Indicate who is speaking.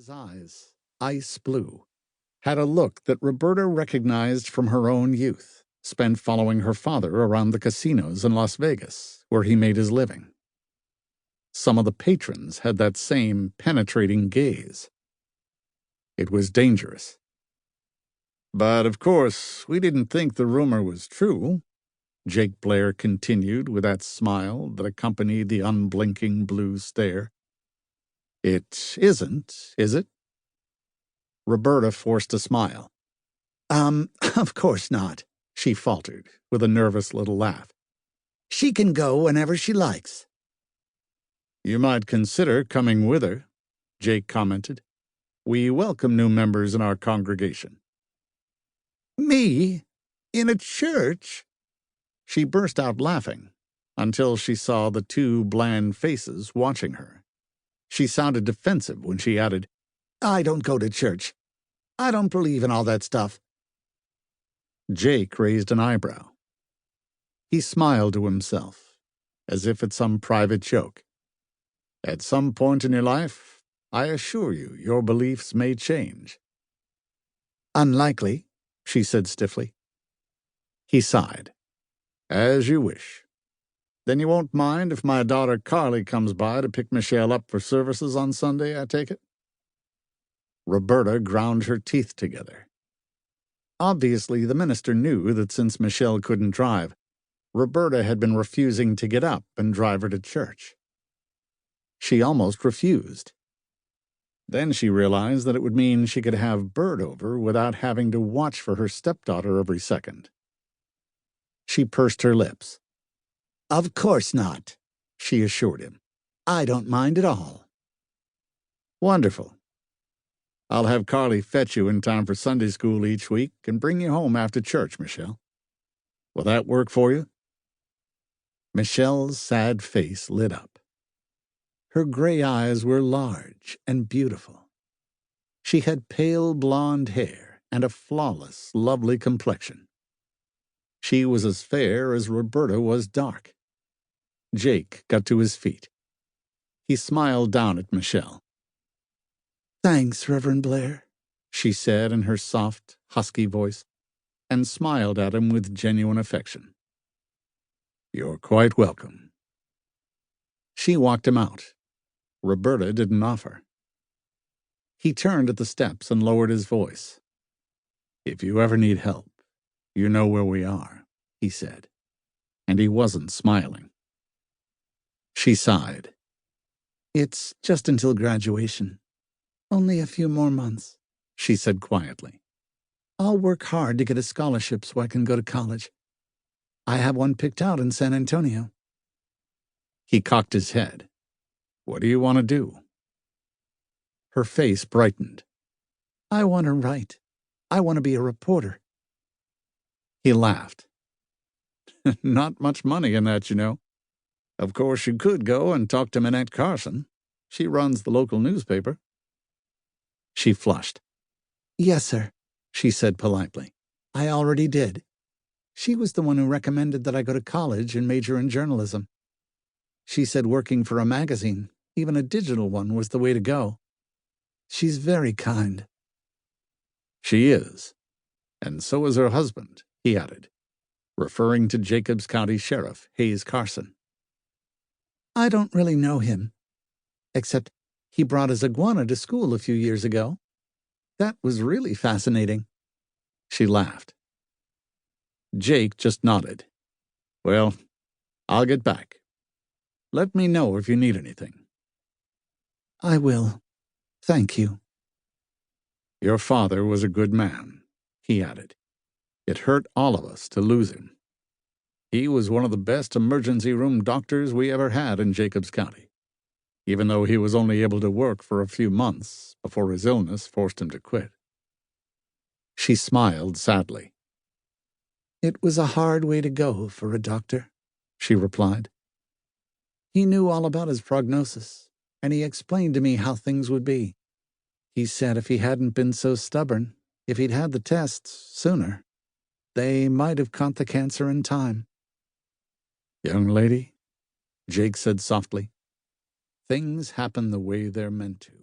Speaker 1: His eyes, ice blue, had a look that Roberta recognized from her own youth, spent following her father around the casinos in Las Vegas, where he made his living. Some of the patrons had that same penetrating gaze. It was dangerous. But, of course, we didn't think the rumor was true, Jake Blair continued with that smile that accompanied the unblinking blue stare. It isn't, is it? Roberta forced a smile. Of course not, she faltered, with a nervous little laugh. She can go whenever she likes. You might consider coming with her, Jake commented. We welcome new members in our congregation. Me? In a church? She burst out laughing, until she saw the two bland faces watching her. She sounded defensive when she added, I don't go to church. I don't believe in all that stuff. Jake raised an eyebrow. He smiled to himself, as if at some private joke. At some point in your life, I assure you, your beliefs may change. Unlikely, she said stiffly. He sighed. As you wish. Then you won't mind if my daughter Carly comes by to pick Michelle up for services on Sunday, I take it? Roberta ground her teeth together. Obviously, the minister knew that since Michelle couldn't drive, Roberta had been refusing to get up and drive her to church. She almost refused. Then she realized that it would mean she could have Bert over without having to watch for her stepdaughter every second. She pursed her lips. Of course not, she assured him. I don't mind at all. Wonderful. I'll have Carly fetch you in time for Sunday school each week and bring you home after church, Michelle. Will that work for you? Michelle's sad face lit up. Her gray eyes were large and beautiful. She had pale blonde hair and a flawless, lovely complexion. She was as fair as Roberta was dark. Jake got to his feet. He smiled down at Michelle. Thanks, Reverend Blair, she said in her soft, husky voice, and smiled at him with genuine affection. You're quite welcome. She walked him out. Roberta didn't offer. He turned at the steps and lowered his voice. If you ever need help, you know where we are, he said, and he wasn't smiling. She sighed. It's just until graduation. Only a few more months, she said quietly. I'll work hard to get a scholarship so I can go to college. I have one picked out in San Antonio. He cocked his head. What do you want to do? Her face brightened. I want to write. I want to be a reporter. He laughed. Not much money in that, you know. Of course, you could go and talk to Minette Carson. She runs the local newspaper. She flushed. Yes, sir, she said politely. I already did. She was the one who recommended that I go to college and major in journalism. She said working for a magazine, even a digital one, was the way to go. She's very kind. She is. And so is her husband, he added, referring to Jacobs County Sheriff Hayes Carson. I don't really know him, except he brought his iguana to school a few years ago. That was really fascinating. She laughed. Jake just nodded. Well, I'll get back. Let me know if you need anything. I will. Thank you. Your father was a good man, he added. It hurt all of us to lose him. He was one of the best emergency room doctors we ever had in Jacobs County, even though he was only able to work for a few months before his illness forced him to quit. She smiled sadly. It was a hard way to go for a doctor, she replied. He knew all about his prognosis, and he explained to me how things would be. He said if he hadn't been so stubborn, if he'd had the tests sooner, they might have caught the cancer in time. Young lady, Jake said softly, things happen the way they're meant to.